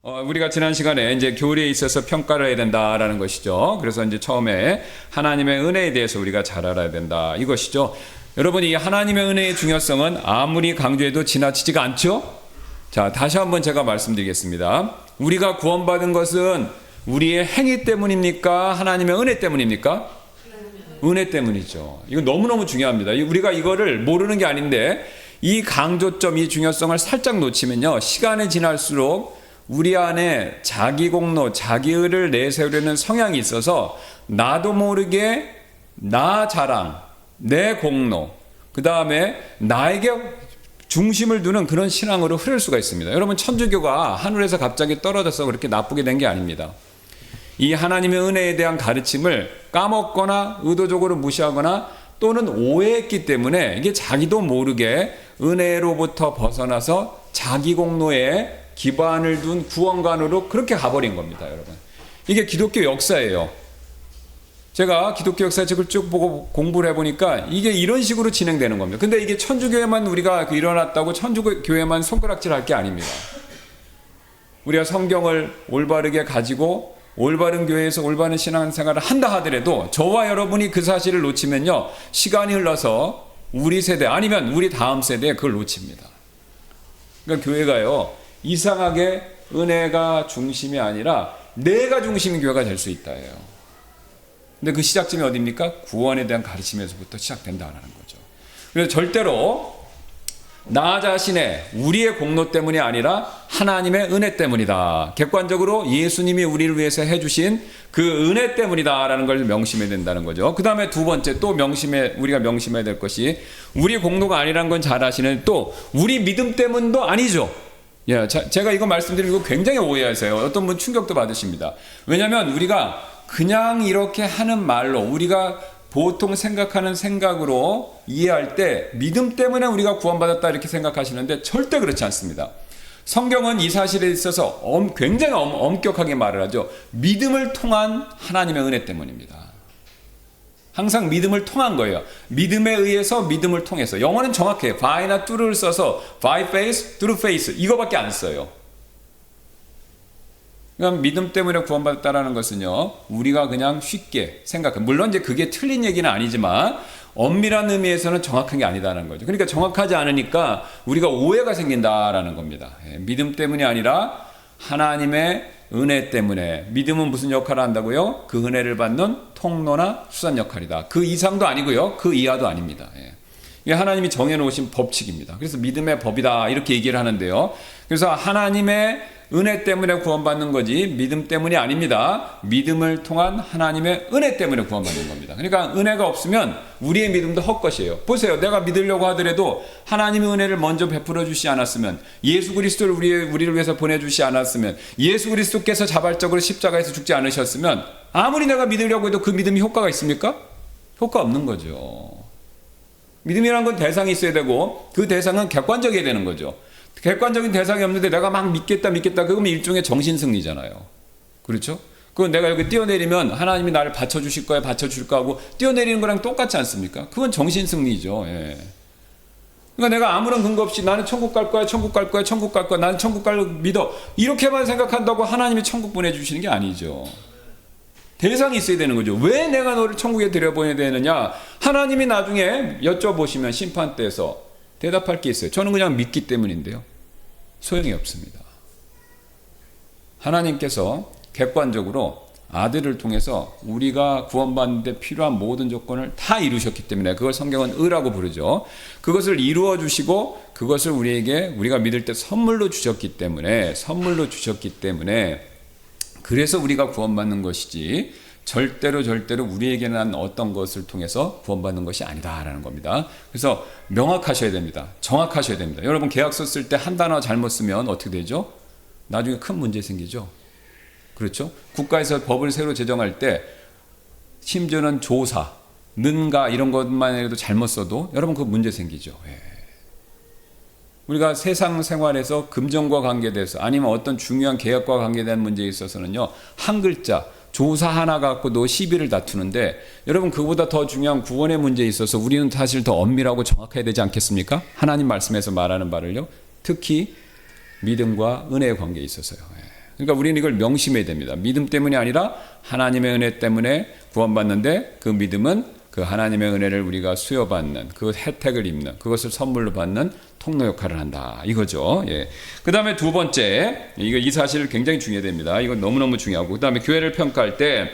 우리가 지난 시간에 이제 교리에 있어서 평가를 해야 된다라는 것이죠. 그래서 이제 처음에 하나님의 은혜에 대해서 우리가 잘 알아야 된다 이것이죠. 여러분, 이 하나님의 은혜의 중요성은 아무리 강조해도 지나치지가 않죠. 자, 다시 한번 제가 말씀드리겠습니다. 우리가 구원받은 것은 우리의 행위 때문입니까? 하나님의 은혜 때문입니까? 은혜 때문이죠. 이거 너무너무 중요합니다. 우리가 이거를 모르는 게 아닌데 이 강조점, 이 중요성을 살짝 놓치면요, 시간이 지날수록 우리 안에 자기 공로, 자기의를 내세우려는 성향이 있어서 나도 모르게 나 자랑, 내 공로, 그 다음에 나에게 중심을 두는 그런 신앙으로 흐를 수가 있습니다. 여러분, 천주교가 하늘에서 갑자기 떨어져서 그렇게 나쁘게 된 게 아닙니다. 이 하나님의 은혜에 대한 가르침을 까먹거나 의도적으로 무시하거나 또는 오해했기 때문에 이게 자기도 모르게 은혜로부터 벗어나서 자기 공로에 기반을 둔 구원관으로 그렇게 가버린 겁니다, 여러분. 이게 기독교 역사예요. 제가 기독교 역사책을 쭉 보고 공부를 해보니까 이게 이런 식으로 진행되는 겁니다. 근데 이게 천주교에만 우리가 일어났다고 천주교에만 손가락질 할 게 아닙니다. 우리가 성경을 올바르게 가지고 올바른 교회에서 올바른 신앙생활을 한다 하더라도 저와 여러분이 그 사실을 놓치면요, 시간이 흘러서 우리 세대 아니면 우리 다음 세대에 그걸 놓칩니다. 그러니까 교회가요, 이상하게 은혜가 중심이 아니라 내가 중심인 교회가 될 수 있다예요. 근데 그 시작점이 어디입니까? 구원에 대한 가르침에서부터 시작된다는 거죠. 그래서 절대로 나 자신의 우리의 공로 때문이 아니라 하나님의 은혜 때문이다. 객관적으로 예수님이 우리를 위해서 해주신 그 은혜 때문이다라는 걸 명심해야 된다는 거죠. 그 다음에 두 번째 또 우리가 명심해야 될 것이 우리 공로가 아니라는 건 잘 아시는 또 우리 믿음 때문도 아니죠. 예, 제가 이거 말씀드리고 굉장히 오해하세요. 어떤 분 충격도 받으십니다. 왜냐하면 우리가 그냥 이렇게 하는 말로 우리가 보통 생각하는 생각으로 이해할 때 믿음 때문에 우리가 구원받았다 이렇게 생각하시는데 절대 그렇지 않습니다. 성경은 이 사실에 있어서 굉장히 엄격하게 말을 하죠. 믿음을 통한 하나님의 은혜 때문입니다. 항상 믿음을 통한 거예요. 믿음에 의해서 믿음을 통해서. 영어는 정확해요. by나 through를 써서 by faith, through faith 이거밖에 안 써요. 그러니까 믿음 때문에 구원받았다는 것은요, 우리가 그냥 쉽게 생각해요. 물론 이제 그게 틀린 얘기는 아니지만 엄밀한 의미에서는 정확한 게 아니다라는 거죠. 그러니까 정확하지 않으니까 우리가 오해가 생긴다라는 겁니다. 믿음 때문이 아니라 하나님의 은혜 때문에. 믿음은 무슨 역할을 한다고요? 그 은혜를 받는 통로나 수단 역할이다. 그 이상도 아니고요, 그 이하도 아닙니다. 이게 하나님이 정해놓으신 법칙입니다. 그래서 믿음의 법이다 이렇게 얘기를 하는데요. 그래서 하나님의 은혜 때문에 구원받는 거지 믿음 때문이 아닙니다. 믿음을 통한 하나님의 은혜 때문에 구원받는 겁니다. 그러니까 은혜가 없으면 우리의 믿음도 헛것이에요. 보세요. 내가 믿으려고 하더라도 하나님의 은혜를 먼저 베풀어 주시 않았으면, 예수 그리스도를 우리를 위해서 보내주시 않았으면, 예수 그리스도께서 자발적으로 십자가에서 죽지 않으셨으면 아무리 내가 믿으려고 해도 그 믿음이 효과가 있습니까? 효과 없는 거죠. 믿음이라는 건 대상이 있어야 되고 그 대상은 객관적이어야 되는 거죠. 객관적인 대상이 없는데 내가 막 믿겠다 그러면 일종의 정신승리잖아요. 그렇죠? 그건 내가 여기 뛰어내리면 하나님이 나를 받쳐주실 거야, 받쳐줄 거 하고 뛰어내리는 거랑 똑같지 않습니까? 그건 정신승리죠. 예. 그러니까 내가 아무런 근거 없이 나는 천국 갈 거야, 나는 천국 갈 믿어 이렇게만 생각한다고 하나님이 천국 보내주시는 게 아니죠. 대상이 있어야 되는 거죠. 왜 내가 너를 천국에 들여보내야 되느냐? 하나님이 나중에 여쭤보시면 심판 때에서 대답할 게 있어요. 저는 그냥 믿기 때문인데요. 소용이 없습니다. 하나님께서 객관적으로 아들을 통해서 우리가 구원받는 데 필요한 모든 조건을 다 이루셨기 때문에 그걸 성경은 의라고 부르죠. 그것을 이루어 주시고 그것을 우리가 믿을 때 선물로 주셨기 때문에 그래서 우리가 구원받는 것이지 절대로 우리에게 난 어떤 것을 통해서 구원받는 것이 아니다라는 겁니다. 그래서 명확하셔야 됩니다. 정확하셔야 됩니다. 여러분, 계약서 쓸 때 한 단어 잘못 쓰면 어떻게 되죠? 나중에 큰 문제 생기죠. 그렇죠? 국가에서 법을 새로 제정할 때 심지어는 조사, 는가 이런 것만 해도 잘못 써도 여러분 그 문제 생기죠. 우리가 세상 생활에서 금전과 관계돼서 아니면 어떤 중요한 계약과 관계된 문제에 있어서는요, 한 글자 조사 하나 갖고도 시비를 다투는데 여러분, 그보다 더 중요한 구원의 문제에 있어서 우리는 사실 더 엄밀하고 정확해야 되지 않겠습니까? 하나님 말씀에서 말하는 바를요, 특히 믿음과 은혜의 관계에 있어서요. 그러니까 우리는 이걸 명심해야 됩니다. 믿음 때문이 아니라 하나님의 은혜 때문에 구원받는데 그 믿음은 그 하나님의 은혜를 우리가 수여받는 그 혜택을 입는 그것을 선물로 받는 통로 역할을 한다 이거죠. 예. 그 다음에 두 번째 이 사실 굉장히 중요됩니다. 이건 너무너무 중요하고 그 다음에 교회를 평가할 때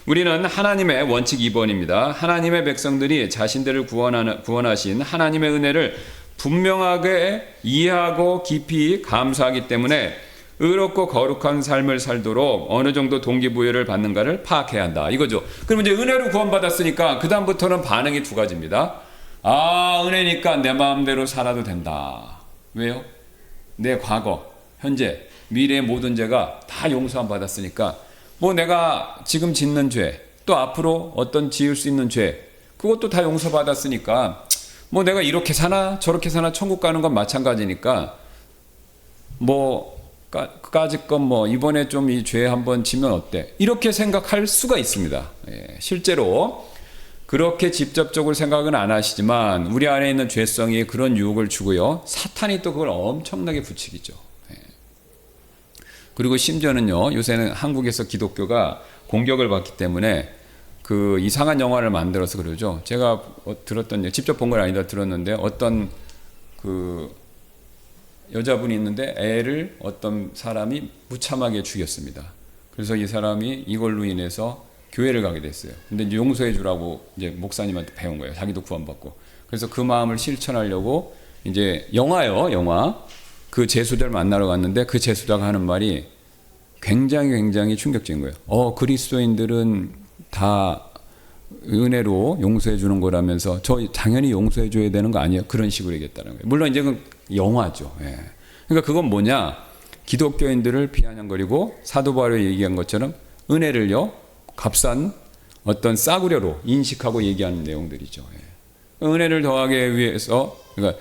우리는 하나님의 원칙 2번입니다. 하나님의 백성들이 자신들을 구원하신 하나님의 은혜를 분명하게 이해하고 깊이 감사하기 때문에 의롭고 거룩한 삶을 살도록 어느 정도 동기부여를 받는가를 파악해야 한다 이거죠. 그럼 이제 은혜로 구원받았으니까 그 다음부터는 반응이 두 가지입니다. 아, 은혜니까 내 마음대로 살아도 된다. 왜요? 내 과거, 현재, 미래의 모든 죄가 다 용서함 받았으니까 뭐 내가 지금 짓는 죄, 또 앞으로 어떤 지을 수 있는 죄, 그것도 다 용서받았으니까 뭐 내가 이렇게 사나 저렇게 사나 천국 가는 건 마찬가지니까 뭐 까짓 건 뭐 이번에 좀 이 죄 한번 지면 어때? 이렇게 생각할 수가 있습니다. 예, 실제로 그렇게 직접적으로 생각은 안 하시지만 우리 안에 있는 죄성이 그런 유혹을 주고요. 사탄이 또 그걸 엄청나게 부추기죠. 예. 그리고 심지어는요. 요새는 한국에서 기독교가 공격을 받기 때문에 그 이상한 영화를 만들어서 그러죠. 제가 들었던 직접 본 건 아니다 들었는데 어떤 그 여자분이 있는데 애를 어떤 사람이 무참하게 죽였습니다. 그래서 이 사람이 이걸로 인해서 교회를 가게 됐어요. 근데 이제 용서해 주라고 이제 목사님한테 배운 거예요. 자기도 구원받고. 그래서 그 마음을 실천하려고 이제 영화. 그 제수자를 만나러 갔는데 그 제수자가 하는 말이 굉장히 충격적인 거예요. 그리스도인들은 다 은혜로 용서해 주는 거라면서 저 당연히 용서해 줘야 되는 거 아니에요? 그런 식으로 얘기했다는 거예요. 물론 이제 그 영화죠. 예. 그러니까 그건 뭐냐? 기독교인들을 비아냥거리고 사도 바울이 얘기한 것처럼 은혜를요 값싼 어떤 싸구려로 인식하고 얘기하는 내용들이죠. 예. 은혜를 더하기 위해서 그러니까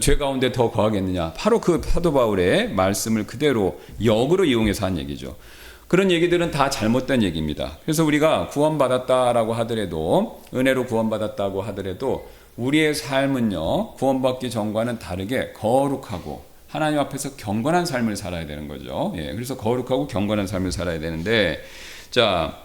죄 가운데 더 거하겠느냐? 바로 그 사도 바울의 말씀을 그대로 역으로 이용해서 한 얘기죠. 그런 얘기들은 다 잘못된 얘기입니다. 그래서 우리가 구원받았다라고 하더라도 은혜로 구원받았다고 하더라도 우리의 삶은요 구원받기 전과는 다르게 거룩하고 하나님 앞에서 경건한 삶을 살아야 되는 거죠. 예, 그래서 거룩하고 경건한 삶을 살아야 되는데 자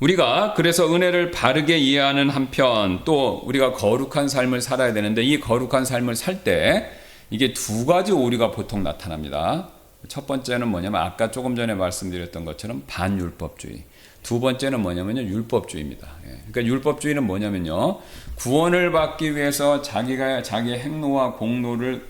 우리가 그래서 은혜를 바르게 이해하는 한편 또 우리가 거룩한 삶을 살아야 되는데 이 거룩한 삶을 살 때 이게 두 가지 오류가 보통 나타납니다. 첫 번째는 뭐냐면 아까 조금 전에 말씀드렸던 것처럼 반율법주의. 두 번째는 뭐냐면요 율법주의입니다. 그러니까 율법주의는 뭐냐면요 구원을 받기 위해서 자기의 행로와 공로를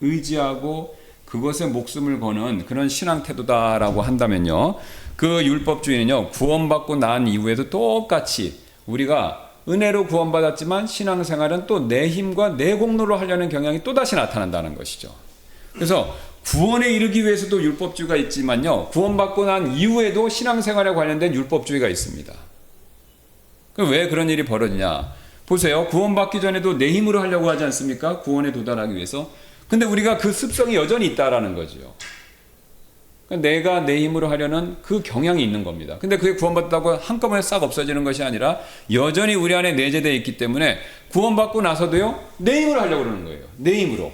의지하고 그것에 목숨을 거는 그런 신앙 태도다라고 한다면요 그 율법주의는요 구원받고 난 이후에도 똑같이 우리가 은혜로 구원받았지만 신앙생활은 또 내 힘과 내 공로로 하려는 경향이 또다시 나타난다는 것이죠. 그래서 구원에 이르기 위해서도 율법주의가 있지만요 구원받고 난 이후에도 신앙생활에 관련된 율법주의가 있습니다. 왜 그런 일이 벌어지냐 보세요. 구원받기 전에도 내 힘으로 하려고 하지 않습니까? 구원에 도달하기 위해서. 근데 우리가 그 습성이 여전히 있다라는 거죠. 내가 내 힘으로 하려는 그 경향이 있는 겁니다. 근데 그게 구원받았다고 한꺼번에 싹 없어지는 것이 아니라 여전히 우리 안에 내재되어 있기 때문에 구원받고 나서도요 내 힘으로 하려고 그러는 거예요. 내 힘으로.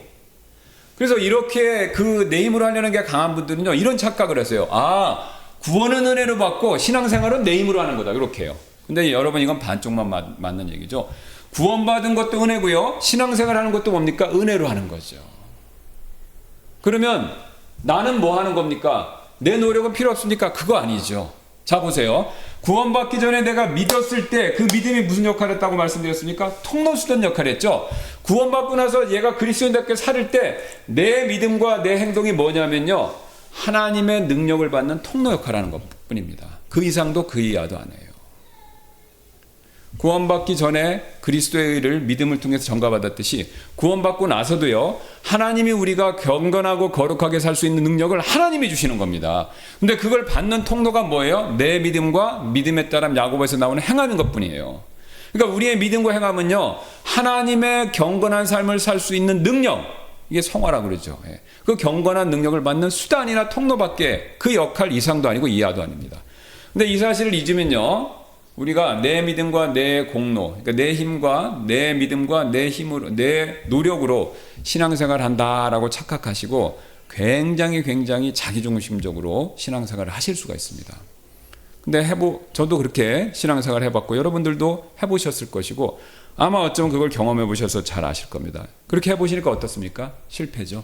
그래서 이렇게 그 내 힘으로 하려는 게 강한 분들은요 이런 착각을 했어요. 아 구원은 은혜로 받고 신앙생활은 내 힘으로 하는 거다 이렇게 해요. 근데 여러분 이건 반쪽만 맞는 얘기죠. 구원받은 것도 은혜고요 신앙생활 하는 것도 뭡니까? 은혜로 하는 거죠. 그러면 나는 뭐 하는 겁니까? 내 노력은 필요 없습니까? 그거 아니죠. 자 보세요. 구원받기 전에 내가 믿었을 때 그 믿음이 무슨 역할을 했다고 말씀드렸습니까? 통로수던 역할을 했죠. 구원받고 나서 얘가 그리스도인답게 살을 때 내 믿음과 내 행동이 뭐냐면요 하나님의 능력을 받는 통로 역할을 하는 것뿐입니다. 그 이상도 그 이하도 안 해요. 구원받기 전에 그리스도의 의를 믿음을 통해서 전가받았듯이 구원받고 나서도요 하나님이 우리가 경건하고 거룩하게 살 수 있는 능력을 하나님이 주시는 겁니다. 근데 그걸 받는 통로가 뭐예요? 내 믿음과 믿음에 따른 야고보에서 나오는 행하는 것뿐이에요. 그러니까 우리의 믿음과 행함은요 하나님의 경건한 삶을 살 수 있는 능력, 이게 성화라고 그러죠. 그 경건한 능력을 받는 수단이나 통로밖에 그 역할 이상도 아니고 이하도 아닙니다. 근데 이 사실을 잊으면요 우리가 내 믿음과 내 공로, 그러니까 내 힘과 내 믿음과 내 힘으로, 내 노력으로 신앙생활 한다라고 착각하시고 굉장히 자기중심적으로 신앙생활을 하실 수가 있습니다. 근데 저도 그렇게 신앙생활을 해봤고 여러분들도 해보셨을 것이고 아마 어쩌면 그걸 경험해 보셔서 잘 아실 겁니다. 그렇게 해보시니까 어떻습니까? 실패죠.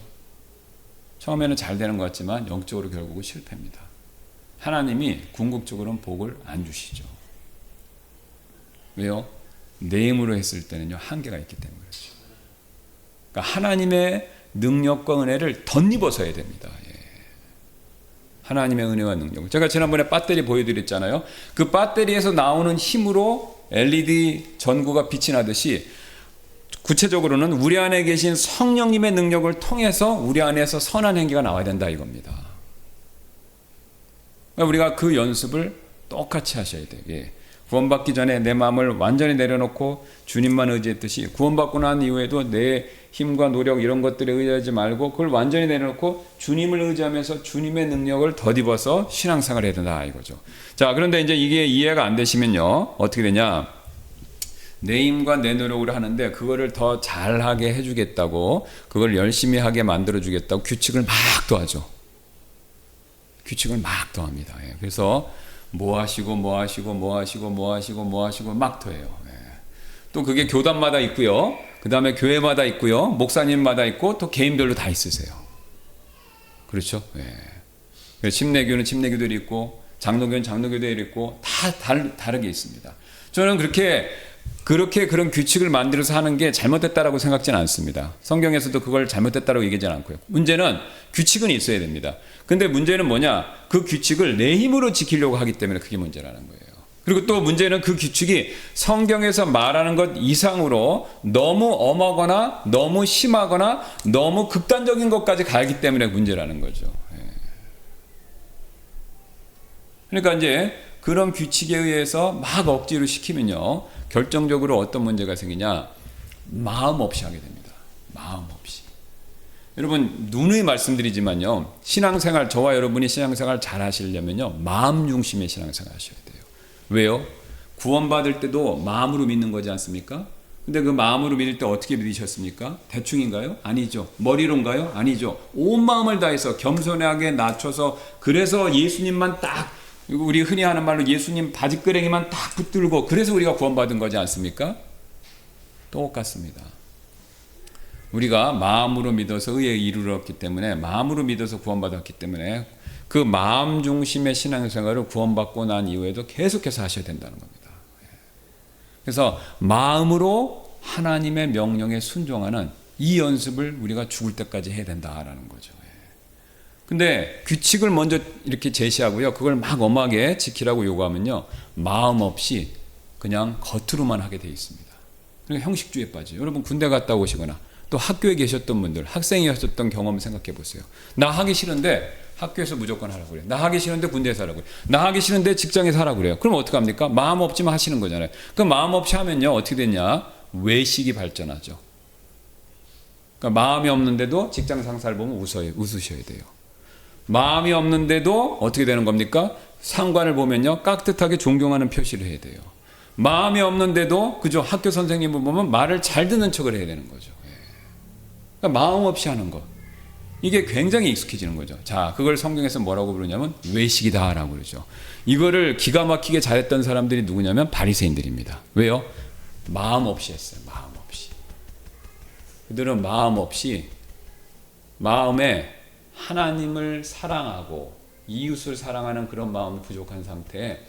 처음에는 잘 되는 것 같지만 영적으로 결국은 실패입니다. 하나님이 궁극적으로는 복을 안 주시죠. 왜요? 내 힘으로 했을 때는요 한계가 있기 때문에 그렇죠. 그러니까 하나님의 능력과 은혜를 덧입어서 해야 됩니다. 하나님의 은혜와 능력. 제가 지난번에 배터리 보여드렸잖아요. 그 배터리에서 나오는 힘으로 LED 전구가 빛이 나듯이 구체적으로는 우리 안에 계신 성령님의 능력을 통해서 우리 안에서 선한 행위가 나와야 된다 이겁니다. 그러니까 우리가 그 연습을 똑같이 하셔야 돼요. 구원받기 전에 내 마음을 완전히 내려놓고 주님만 의지했듯이 구원받고 난 이후에도 내 힘과 노력 이런 것들에 의지하지 말고 그걸 완전히 내려놓고 주님을 의지하면서 주님의 능력을 덧입어서 신앙생활을 해야 된다 이거죠. 자, 그런데 이제 이게 이해가 안 되시면요 어떻게 되냐, 내 힘과 내 노력으로 하는데 그거를 더 잘하게 해주겠다고 그걸 열심히 하게 만들어주겠다고 규칙을 막 더하죠. 규칙을 막 더합니다. 그래서 뭐 하시고 막 더해요. 또 그게 교단마다 있고요. 그 다음에 교회마다 있고요. 목사님마다 있고 또 개인별로 다 있으세요. 그렇죠? 침례교는 침례교들이 있고 장로교는 장로교들이 있고 다 다르게 있습니다. 저는 그렇게 그런 규칙을 만들어서 하는 게 잘못됐다라고 생각지는 않습니다. 성경에서도 그걸 잘못됐다라고 얘기하지 않고요. 문제는 규칙은 있어야 됩니다. 근데 문제는 뭐냐? 그 규칙을 내 힘으로 지키려고 하기 때문에 그게 문제라는 거예요. 그리고 또 문제는 그 규칙이 성경에서 말하는 것 이상으로 너무 엄하거나 너무 심하거나 너무 극단적인 것까지 가기 때문에 문제라는 거죠. 그러니까 이제 그런 규칙에 의해서 막 억지로 시키면요 결정적으로 어떤 문제가 생기냐, 마음 없이 하게 됩니다. 마음 없이. 여러분 누누이 말씀드리지만요 신앙생활, 저와 여러분이 신앙생활 잘 하시려면요 마음 중심의 신앙생활 하셔야 돼요. 왜요? 구원받을 때도 마음으로 믿는 거지 않습니까? 근데 그 마음으로 믿을 때 어떻게 믿으셨습니까? 대충인가요? 아니죠. 머리로인가요? 아니죠. 온 마음을 다해서 겸손하게 낮춰서, 그래서 예수님만 딱, 우리 흔히 하는 말로 예수님 바지끄레기만 딱 붙들고, 그래서 우리가 구원받은 거지 않습니까? 똑같습니다. 우리가 마음으로 믿어서 의에 이르렀기 때문에, 마음으로 믿어서 구원받았기 때문에 그 마음 중심의 신앙생활을 구원받고 난 이후에도 계속해서 하셔야 된다는 겁니다. 그래서 마음으로 하나님의 명령에 순종하는 이 연습을 우리가 죽을 때까지 해야 된다라는 거죠. 근데 규칙을 먼저 이렇게 제시하고요, 그걸 막 엄하게 지키라고 요구하면요 마음 없이 그냥 겉으로만 하게 돼 있습니다. 그러니까 형식주의에 빠져요. 여러분 군대 갔다 오시거나 또 학교에 계셨던 분들, 학생이 하셨던 경험 생각해 보세요. 나 하기 싫은데 학교에서 무조건 하라고 그래요. 나 하기 싫은데 군대에서 하라고 그래요. 나 하기 싫은데 직장에서 하라고 그래요. 그럼 어떡합니까? 마음 없지만 하시는 거잖아요. 그 마음 없이 하면요 어떻게 되냐, 외식이 발전하죠. 그러니까 마음이 없는데도 직장 상사를 보면 웃으셔야 돼요. 마음이 없는데도 어떻게 되는 겁니까? 상관을 보면요 깍듯하게 존경하는 표시를 해야 돼요. 마음이 없는데도 그죠, 학교 선생님을 보면 말을 잘 듣는 척을 해야 되는 거죠. 그러니까 마음 없이 하는 것, 이게 굉장히 익숙해지는 거죠. 자, 그걸 성경에서 뭐라고 부르냐면 외식이다라고 그러죠. 이거를 기가 막히게 잘했던 사람들이 누구냐면 바리새인들입니다. 왜요? 마음 없이 했어요. 마음 없이. 그들은 마음 없이, 마음에 하나님을 사랑하고 이웃을 사랑하는 그런 마음이 부족한 상태에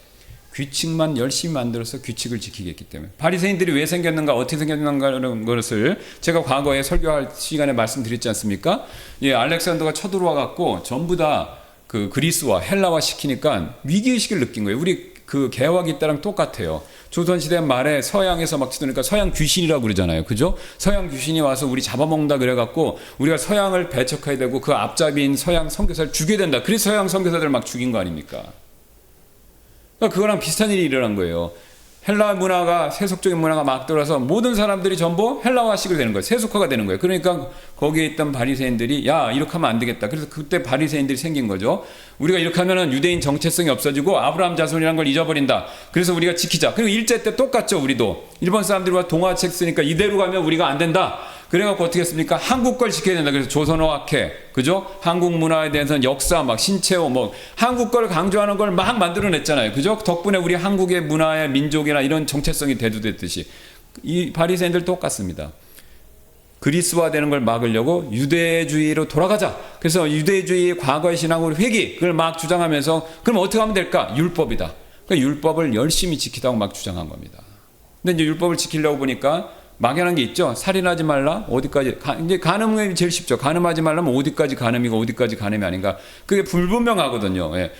규칙만 열심히 만들어서 규칙을 지키겠기 때문에. 바리새인들이 왜 생겼는가, 어떻게 생겼는가라는 것을 제가 과거에 설교할 시간에 말씀드렸지 않습니까? 알렉산더가 쳐들어와 갖고 전부 다 그 그리스와 헬라화 시키니까 위기의식을 느낀 거예요. 우리 그 개화기 때랑 똑같아요. 조선시대 말에 서양에서 막 치드니까 서양 귀신이라고 그러잖아요. 그죠? 서양 귀신이 와서 우리 잡아먹는다 그래갖고 우리가 서양을 배척해야 되고 그 앞잡이인 서양 선교사를 죽여야 된다. 그래서 서양 선교사들을 막 죽인 거 아닙니까? 그러니까 그거랑 비슷한 일이 일어난 거예요. 헬라 문화가, 세속적인 문화가 막 들어서 모든 사람들이 전부 헬라화식을 되는 거예요. 세속화가 되는 거예요. 그러니까 거기에 있던 바리새인들이 야, 이렇게 하면 안 되겠다. 그래서 그때 바리새인들이 생긴 거죠. 우리가 이렇게 하면은 유대인 정체성이 없어지고 아브라함 자손이라는 걸 잊어버린다. 그래서 우리가 지키자. 그리고 일제 때 똑같죠. 우리도 일본 사람들과 동화책 쓰니까 이대로 가면 우리가 안 된다. 그래갖고 어떻게 했습니까? 한국 걸 지켜야 된다. 그래서 조선어학회, 그죠? 한국 문화에 대해서는 역사, 막 신체호, 뭐 한국 걸 강조하는 걸 막 만들어냈잖아요. 그죠? 덕분에 우리 한국의 문화의 민족이나 이런 정체성이 대두됐듯이 이 바리새인들 똑같습니다. 그리스화되는 걸 막으려고 유대주의로 돌아가자. 그래서 유대주의 과거의 신앙으로 회귀 그걸 막 주장하면서 그럼 어떻게 하면 될까? 율법이다. 그러니까 율법을 열심히 지키다고 막 주장한 겁니다. 근데 이제 율법을 지키려고 보니까 막연한 게 있죠. 살인하지 말라. 어디까지 이제 간음이 제일 쉽죠. 간음하지 말라면 어디까지 간음이고 어디까지 간음이 아닌가. 그게 불분명하거든요. 예.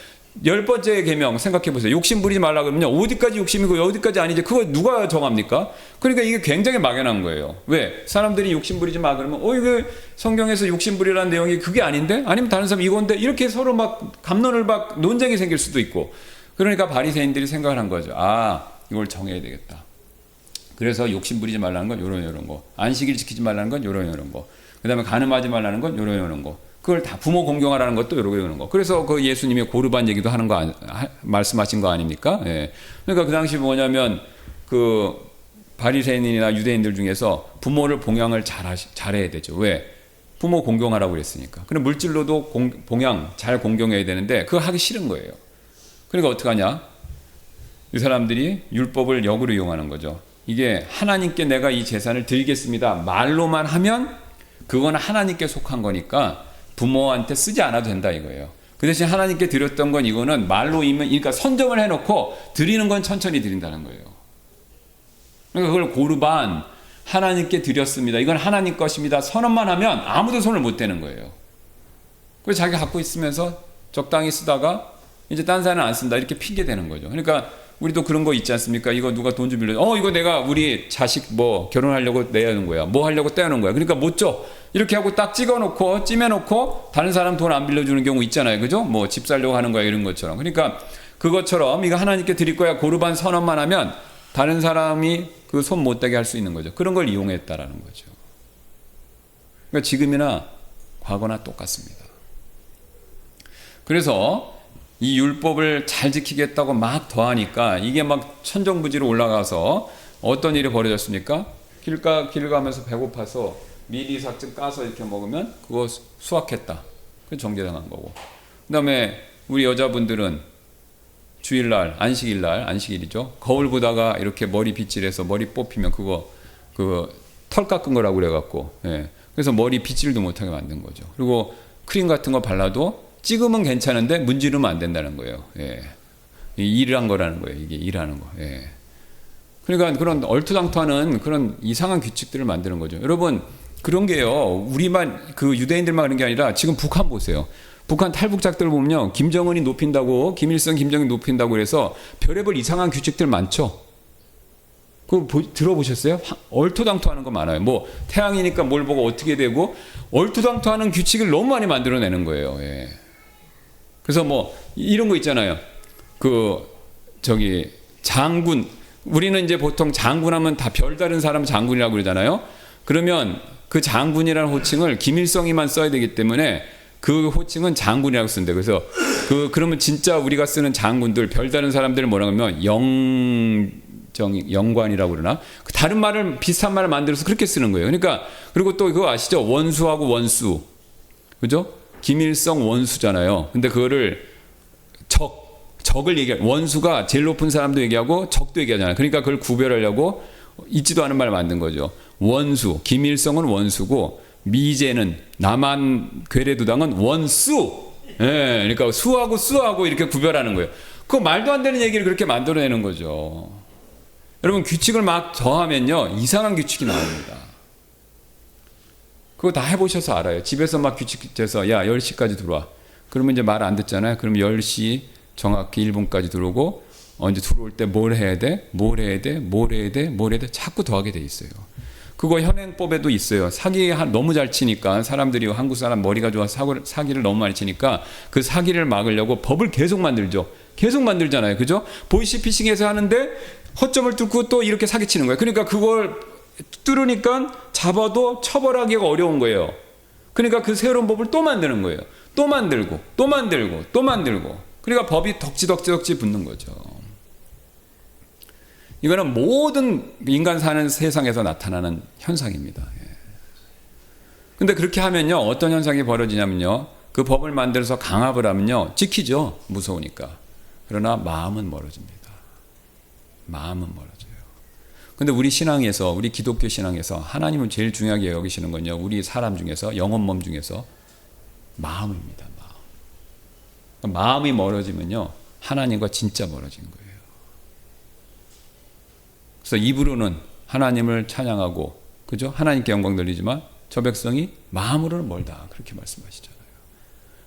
10번째 계명 생각해 보세요. 욕심 부리지 말라 그러면요. 어디까지 욕심이고 어디까지 아니지. 그거 누가 정합니까? 그러니까 이게 굉장히 막연한 거예요. 왜? 사람들이 욕심 부리지 마 그러면 이거 성경에서 욕심 부리라는 내용이 그게 아닌데? 아니면 다른 사람 이건데? 이렇게 서로 막 갑론을 막 논쟁이 생길 수도 있고. 그러니까 바리새인들이 생각을 한 거죠. 아, 이걸 정해야 되겠다. 그래서 욕심 부리지 말라는 건 요런 거. 안식일 지키지 말라는 건 요런 거. 그다음에 간음하지 말라는 건 요런 거. 그걸 다 부모 공경하라는 것도 요런 거. 그래서 그 예수님이 고르반 얘기도 하는 거 말씀하신 거 아닙니까? 예. 그러니까 그 당시 뭐냐면 그 바리새인이나 유대인들 중에서 부모를 봉양을 잘해야 되죠. 왜? 부모 공경하라고 그랬으니까. 그럼 물질로도 봉양 잘 공경해야 되는데 그거 하기 싫은 거예요. 그러니까 어떡하냐? 이 사람들이 율법을 역으로 이용하는 거죠. 이게 하나님께 내가 이 재산을 드리겠습니다. 말로만 하면 그건 하나님께 속한 거니까 부모한테 쓰지 않아도 된다 이거예요. 그 대신 하나님께 드렸던 건 이거는 말로 이면 그러니까 선정을 해놓고 드리는 건 천천히 드린다는 거예요. 그러니까 그걸 고르반 하나님께 드렸습니다. 이건 하나님 것입니다. 선언만 하면 아무도 손을 못 대는 거예요. 그래서 자기가 갖고 있으면서 적당히 쓰다가 이제 딴 사람은 안 쓴다 이렇게 핑계 대는 거죠. 그러니까 우리도 그런 거 있지 않습니까? 이거 누가 돈 좀 빌려. 이거 내가 우리 자식 뭐 결혼하려고 내야하는 거야. 뭐 하려고 떼어놓은 거야. 그러니까 못 줘. 이렇게 하고 딱 찍어놓고 찜해놓고 다른 사람 돈 안 빌려주는 경우 있잖아요. 그죠? 뭐 집 살려고 하는 거야 이런 것처럼. 그러니까 그것처럼 이거 하나님께 드릴 거야 고르반 선언만 하면 다른 사람이 그 손 못 대게 할 수 있는 거죠. 그런 걸 이용했다라는 거죠. 그러니까 지금이나 과거나 똑같습니다. 그래서 이 율법을 잘 지키겠다고 막 더하니까 이게 막 천정부지로 올라가서 어떤 일이 벌어졌습니까? 길 가면서 배고파서 미리삭증 까서 이렇게 먹으면 그거 수확했다. 그 정죄당한 거고. 그 다음에 우리 여자분들은 주일날, 안식일이죠. 거울 보다가 이렇게 머리 빗질해서 머리 뽑히면 그거 털 깎은 거라고 그래갖고, 예. 그래서 머리 빗질도 못하게 만든 거죠. 그리고 크림 같은 거 발라도 찍으면 괜찮은데 문지르면 안 된다는 거예요. 예. 일한 거라는 거예요. 이게 일하는 거. 예. 그러니까 그런 얼토당토하는 그런 이상한 규칙들을 만드는 거죠. 여러분, 그런 게요. 우리만 그 유대인들만 그런 게 아니라 지금 북한 보세요. 북한 탈북자들 보면요. 김정은이 높인다고, 김일성, 김정은이 높인다고 그래서 별의별 이상한 규칙들 많죠. 그거 들어보셨어요? 얼토당토하는 거 많아요. 뭐 태양이니까 뭘 보고 어떻게 되고 얼토당토하는 규칙을 너무 많이 만들어내는 거예요. 예. 그래서 뭐 이런 거 있잖아요. 장군, 우리는 이제 보통 장군하면 다 별다른 사람 장군이라고 그러잖아요. 그러면 그 장군이라는 호칭을 김일성이만 써야 되기 때문에 그 호칭은 장군이라고 쓴대. 그래서 그러면 진짜 우리가 쓰는 장군들 별다른 사람들을 뭐라고 하면 영관이라고 그러나 다른 말을 비슷한 말을 만들어서 그렇게 쓰는 거예요. 그러니까 그리고 또 그거 아시죠? 원수하고 원수, 그죠? 김일성 원수잖아요. 근데 그거를 적을 원수가 제일 높은 사람도 얘기하고 적도 얘기하잖아요. 그러니까 그걸 구별하려고 있지도 않은 말을 만든 거죠. 원수, 김일성은 원수고 미제는 남한 괴뢰두당은 원수. 예, 그러니까 수하고 수하고 이렇게 구별하는 거예요. 그거 말도 안 되는 얘기를 그렇게 만들어내는 거죠. 여러분 규칙을 막 더하면요 이상한 규칙이 나옵니다. 그거 다 해보셔서 알아요. 집에서 막 규칙 재서 야 10시까지 들어와. 그러면 이제 말 안 듣잖아요. 그럼 10시 정확히 1분까지 들어오고 이제 들어올 때 뭘 해야 돼? 자꾸 더하게 돼 있어요. 그거 현행법에도 있어요. 사기 너무 잘 치니까 사람들이 한국 사람 머리가 좋아서 사기를 너무 많이 치니까 그 사기를 막으려고 법을 계속 만들죠. 계속 만들잖아요. 그죠? 보이시피싱에서 하는데 허점을 뚫고 또 이렇게 사기치는 거예요. 그러니까 그걸 뚫으니까 잡아도 처벌하기가 어려운 거예요. 그러니까 그 새로운 법을 또 만드는 거예요. 또 만들고 그러니까 법이 덕지 붙는 거죠. 이거는 모든 인간 사는 세상에서 나타나는 현상입니다. 예. 근데 그렇게 하면요, 어떤 현상이 벌어지냐면요, 그 법을 만들어서 강압을 하면요, 지키죠. 무서우니까. 그러나 마음은 멀어집니다. 마음은 멀어져요. 근데 우리 신앙에서, 우리 기독교 신앙에서 하나님은 제일 중요하게 여기시는 건요, 우리 사람 중에서, 영혼 몸 중에서 마음입니다. 마음. 마음이 멀어지면요, 하나님과 진짜 멀어진 거예요. 그래서 입으로는 하나님을 찬양하고, 그죠? 하나님께 영광 돌리지만 저 백성이 마음으로는 멀다. 그렇게 말씀하시잖아요.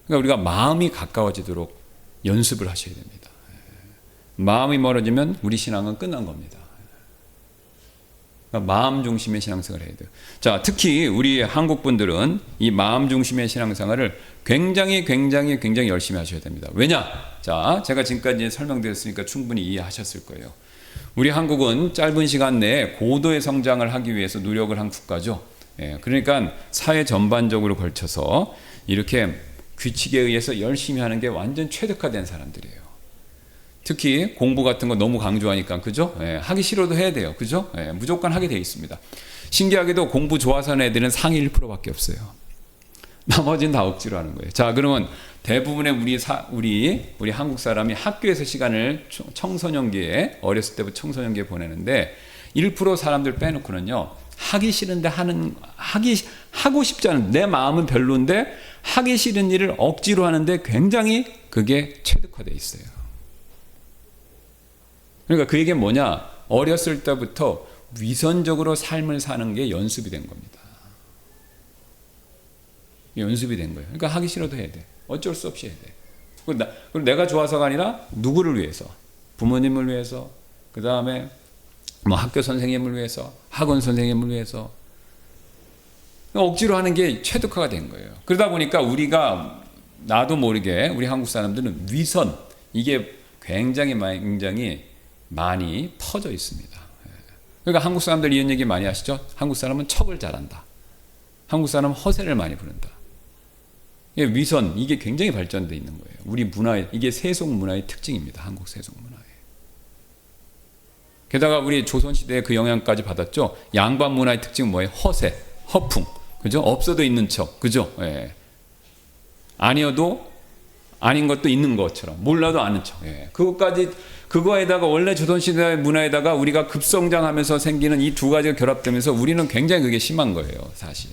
그러니까 우리가 마음이 가까워지도록 연습을 하셔야 됩니다. 마음이 멀어지면 우리 신앙은 끝난 겁니다. 그러니까 마음 중심의 신앙생활을 해야 돼요. 자, 특히 우리 한국 분들은 이 마음 중심의 신앙생활을 굉장히 열심히 하셔야 됩니다. 왜냐? 자, 제가 지금까지 설명드렸으니까 충분히 이해하셨을 거예요. 우리 한국은 짧은 시간 내에 고도의 성장을 하기 위해서 노력을 한 국가죠. 그러니까 사회 전반적으로 걸쳐서 이렇게 규칙에 의해서 열심히 하는 게 완전 최적화된 사람들이에요. 특히 공부 같은 거 너무 강조하니까, 그죠? 하기 싫어도 해야 돼요. 그죠? 무조건 하게 돼 있습니다. 신기하게도 공부 좋아서 하는 애들은 상위 1%밖에 없어요. 나머지는 다 억지로 하는 거예요. 자, 그러면 대부분의 우리 한국 사람이 학교에서 시간을 청소년기에, 어렸을 때부터 청소년기에 보내는데 1% 사람들 빼놓고는요, 하기 싫은데 하고 싶지 않은, 내 마음은 별로인데 하기 싫은 일을 억지로 하는데 굉장히 그게 체득화되어 있어요. 그러니까 그 얘기는 뭐냐? 어렸을 때부터 위선적으로 삶을 사는 게 연습이 된 겁니다. 연습이 된 거예요. 그러니까 하기 싫어도 해야 돼. 어쩔 수 없이 해야 돼. 그리고 내가 좋아서가 아니라 누구를 위해서? 부모님을 위해서, 그 다음에 뭐 학교 선생님을 위해서, 학원 선생님을 위해서. 억지로 하는 게 체득화가 된 거예요. 그러다 보니까 우리가 나도 모르게 우리 한국 사람들은 위선, 이게 굉장히 많이 퍼져 있습니다. 그러니까 한국 사람들 이런 얘기 많이 하시죠? 한국 사람은 척을 잘한다. 한국 사람은 허세를 많이 부른다. 위선, 이게 굉장히 발전되어 있는 거예요. 우리 문화의, 이게 세속 문화의 특징입니다. 한국 세속 문화의. 게다가 우리 조선시대에 그 영향까지 받았죠. 양반 문화의 특징은 뭐예요? 허세, 허풍. 그죠? 없어도 있는 척. 그죠? 예. 아니어도 아닌 것도 있는 것처럼. 몰라도 아는 척. 예. 그거에다가 원래 조선시대 문화에다가 우리가 급성장하면서 생기는 이 두 가지가 결합되면서 우리는 굉장히 그게 심한 거예요. 사실.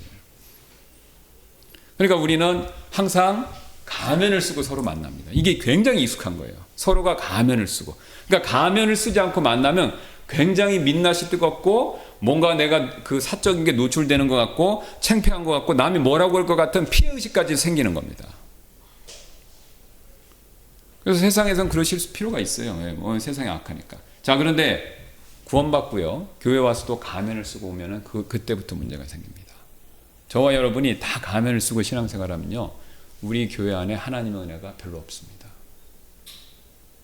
그러니까 우리는 항상 가면을 쓰고 서로 만납니다. 이게 굉장히 익숙한 거예요. 서로가 가면을 쓰고. 그러니까 가면을 쓰지 않고 만나면 굉장히 민낯이 뜨겁고 뭔가 내가 그 사적인 게 노출되는 것 같고 창피한 것 같고 남이 뭐라고 할 것 같은 피해의식까지 생기는 겁니다. 그래서 세상에선 그러실 필요가 있어요. 뭐 세상이 악하니까. 자, 그런데 구원받고요, 교회 와서도 가면을 쓰고 오면은 그때부터 문제가 생깁니다. 저와 여러분이 다 가면을 쓰고 신앙생활하면요, 우리 교회 안에 하나님의 은혜가 별로 없습니다.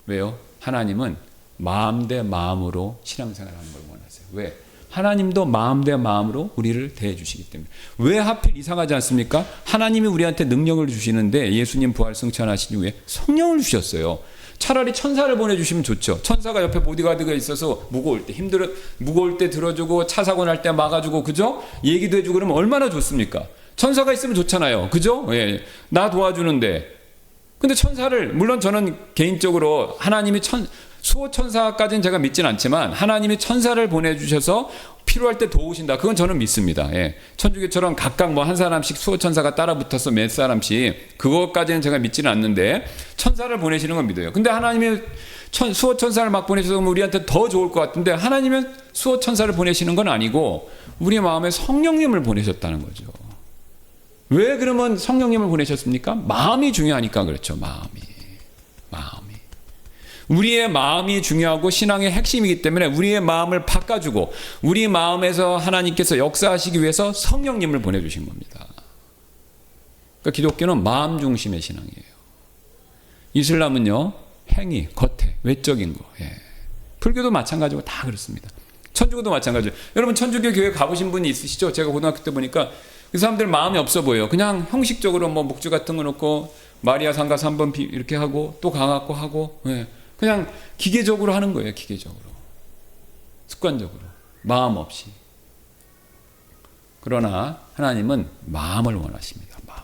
왜요? 하나님은 마음 대 마음으로 신앙생활하는 걸 원하세요. 왜? 하나님도 마음 대 마음으로 우리를 대해 주시기 때문에. 왜 하필 이상하지 않습니까? 하나님이 우리한테 능력을 주시는데 예수님 부활 승천하신 이후에 성령을 주셨어요. 차라리 천사를 보내주시면 좋죠. 천사가 옆에 보디가드가 있어서 무거울 때 들어주고 차 사고 날 때 막아주고, 그죠? 얘기도 해주고 그러면 얼마나 좋습니까? 천사가 있으면 좋잖아요. 그죠? 예. 나 도와주는데. 근데 천사를, 물론 저는 개인적으로 하나님이 수호천사까지는 제가 믿진 않지만 하나님이 천사를 보내주셔서 필요할 때 도우신다. 그건 저는 믿습니다. 예. 천주교처럼 각각 뭐 한 사람씩 수호천사가 따라붙어서 몇 사람씩, 그것까지는 제가 믿지는 않는데 천사를 보내시는 건 믿어요. 근데 하나님이 수호천사를 막 보내셔서 우리한테 더 좋을 것 같은데 하나님은 수호천사를 보내시는 건 아니고 우리 마음에 성령님을 보내셨다는 거죠. 왜 그러면 성령님을 보내셨습니까? 마음이 중요하니까 그렇죠. 마음이. 우리의 마음이 중요하고 신앙의 핵심이기 때문에 우리의 마음을 바꿔주고 우리 마음에서 하나님께서 역사하시기 위해서 성령님을 보내주신 겁니다. 그러니까 기독교는 마음 중심의 신앙이에요. 이슬람은요, 행위, 겉에, 외적인 거. 예. 불교도 마찬가지고 다 그렇습니다. 천주교도 마찬가지예요. 여러분 천주교 교회 가보신 분이 있으시죠? 제가 고등학교 때 보니까 그 사람들 마음이 없어 보여요. 그냥 형식적으로 뭐 묵주 같은 거 놓고 마리아 상가서 한번 이렇게 하고 또 가갖고 하고, 예. 그냥 기계적으로 하는 거예요. 기계적으로. 습관적으로. 마음 없이. 그러나 하나님은 마음을 원하십니다. 마음.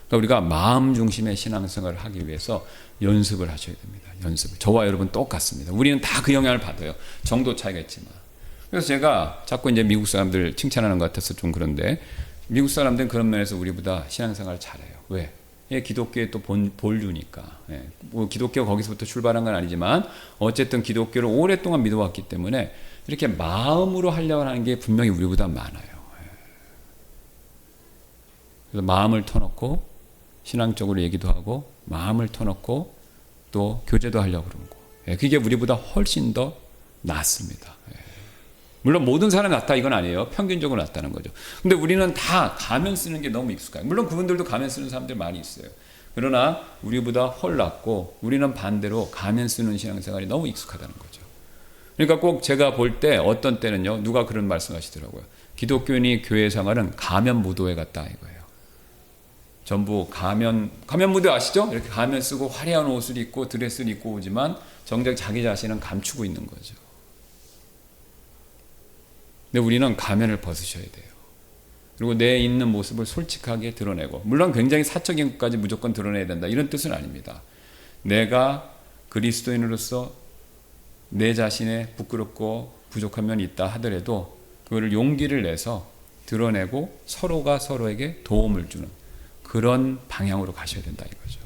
그러니까 우리가 마음 중심의 신앙생활을 하기 위해서 연습을 하셔야 됩니다. 연습을. 저와 여러분 똑같습니다. 우리는 다 그 영향을 받아요. 정도 차이가 있지만. 그래서 제가 자꾸 이제 미국 사람들 칭찬하는 것 같아서 좀 그런데, 미국 사람들은 그런 면에서 우리보다 신앙생활 잘해요. 왜? 예, 기독교의 또 본류니까. 예, 뭐 기독교가 거기서부터 출발한 건 아니지만 어쨌든 기독교를 오랫동안 믿어왔기 때문에 이렇게 마음으로 하려고 하는 게 분명히 우리보다 많아요. 예. 그래서 마음을 터놓고 신앙적으로 얘기도 하고 마음을 터놓고 또 교제도 하려고 그러고, 예, 그게 우리보다 훨씬 더 낫습니다. 예. 물론 모든 사람이 낫다 이건 아니에요. 평균적으로 낫다는 거죠. 근데 우리는 다 가면 쓰는 게 너무 익숙해요. 물론 그분들도 가면 쓰는 사람들 많이 있어요. 그러나 우리보다 훨 낫고 우리는 반대로 가면 쓰는 신앙생활이 너무 익숙하다는 거죠. 그러니까 꼭 제가 볼 때 어떤 때는요, 누가 그런 말씀하시더라고요. 기독교인이 교회 생활은 가면 무도회 같다 이거예요. 전부 가면 무도 아시죠? 이렇게 가면 쓰고 화려한 옷을 입고 드레스를 입고 오지만 정작 자기 자신은 감추고 있는 거죠. 근데 우리는 가면을 벗으셔야 돼요. 그리고 내 있는 모습을 솔직하게 드러내고, 물론 굉장히 사적인 것까지 무조건 드러내야 된다 이런 뜻은 아닙니다. 내가 그리스도인으로서 내 자신의 부끄럽고 부족한 면이 있다 하더라도 그거를 용기를 내서 드러내고 서로가 서로에게 도움을 주는 그런 방향으로 가셔야 된다 이거죠.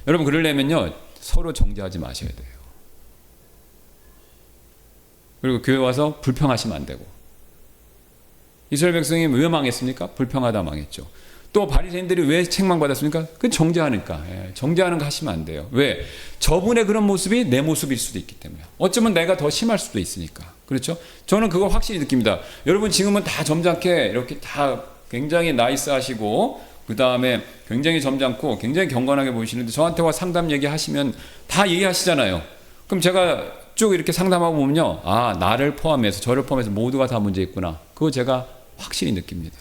여러분, 그러려면요 서로 정죄하지 마셔야 돼요. 그리고 교회 와서 불평하시면 안 되고. 이스라엘 백성이 왜 망했습니까? 불평하다 망했죠. 또 바리새인들이 왜 책망받았습니까? 그 정죄하니까. 예, 정죄하는 거 하시면 안 돼요. 왜? 저분의 그런 모습이 내 모습일 수도 있기 때문에. 어쩌면 내가 더 심할 수도 있으니까. 그렇죠? 저는 그거 확실히 느낍니다. 여러분 지금은 다 점잖게 이렇게 다 굉장히 나이스하시고 그 다음에 굉장히 점잖고 굉장히 경건하게 보이시는데 저한테 와 상담 얘기하시면 다 얘기하시잖아요. 그럼 제가 쭉 이렇게 상담하고 보면요, 아, 나를 포함해서 저를 포함해서 모두가 다 문제 있구나. 그거 제가 확실히 느낍니다.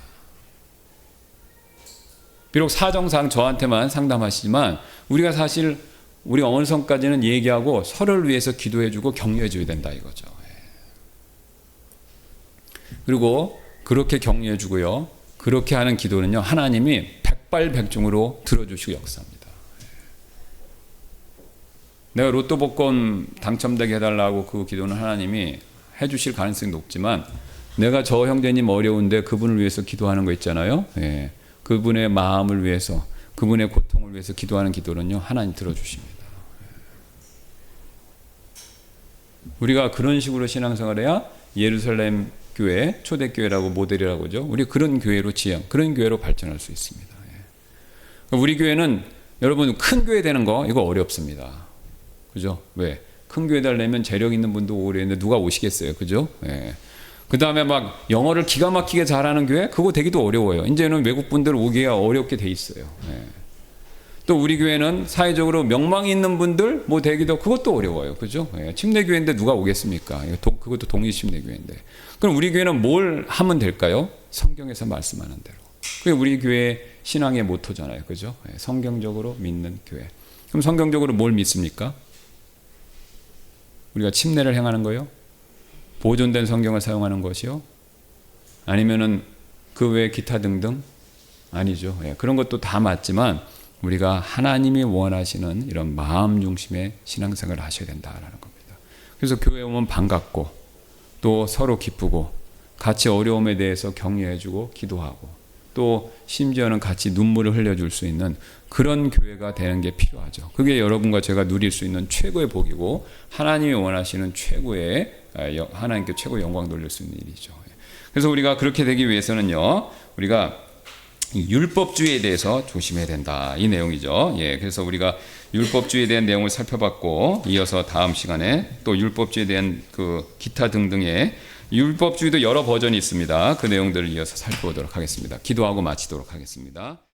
비록 사정상 저한테만 상담하시지만 우리가 사실 우리가 어느 선까지는 얘기하고 서로를 위해서 기도해주고 격려해줘야 된다 이거죠. 그리고 그렇게 격려해주고요, 그렇게 하는 기도는요 하나님이 백발백중으로 들어주시고 역사합니다. 내가 로또 복권 당첨되게 해달라고 그 기도는 하나님이 해주실 가능성이 높지만, 내가 저 형제님 어려운데 그분을 위해서 기도하는 거 있잖아요. 예. 그분의 마음을 위해서, 그분의 고통을 위해서 기도하는 기도는요 하나님 들어주십니다. 우리가 그런 식으로 신앙생활해야 예루살렘 교회, 초대교회라고 모델이라고 하죠. 우리 그런 교회로 그런 교회로 발전할 수 있습니다. 예. 우리 교회는 여러분 큰 교회 되는 거 이거 어렵습니다. 그죠? 왜? 큰 교회 되려면 재력 있는 분도 오려는데 누가 오시겠어요? 그죠? 예. 그 다음에 막 영어를 기가 막히게 잘하는 교회? 그거 되기도 어려워요. 이제는 외국 분들 오기가 어렵게 돼 있어요. 예. 또 우리 교회는 사회적으로 명망이 있는 분들 뭐 되기도 그것도 어려워요. 그죠? 예. 침례교회인데 누가 오겠습니까? 그것도 독립침례교회인데. 그럼 우리 교회는 뭘 하면 될까요? 성경에서 말씀하는 대로. 그게 우리 교회 신앙의 모토잖아요. 그죠? 예. 성경적으로 믿는 교회. 그럼 성경적으로 뭘 믿습니까? 우리가 침례를 행하는 거요? 보존된 성경을 사용하는 것이요? 아니면은 그 외 기타 등등? 아니죠. 예, 그런 것도 다 맞지만 우리가 하나님이 원하시는 이런 마음 중심의 신앙생활을 하셔야 된다라는 겁니다. 그래서 교회에 오면 반갑고 또 서로 기쁘고 같이 어려움에 대해서 격려해주고 기도하고 또 심지어는 같이 눈물을 흘려줄 수 있는 그런 교회가 되는 게 필요하죠. 그게 여러분과 제가 누릴 수 있는 최고의 복이고 하나님이 원하시는 최고의, 하나님께 최고의 영광 돌릴 수 있는 일이죠. 그래서 우리가 그렇게 되기 위해서는요, 우리가 율법주의에 대해서 조심해야 된다 이 내용이죠. 예, 그래서 우리가 율법주의에 대한 내용을 살펴봤고 이어서 다음 시간에 또 율법주의에 대한 그 기타 등등의 율법주의도 여러 버전이 있습니다. 그 내용들을 이어서 살펴보도록 하겠습니다. 기도하고 마치도록 하겠습니다.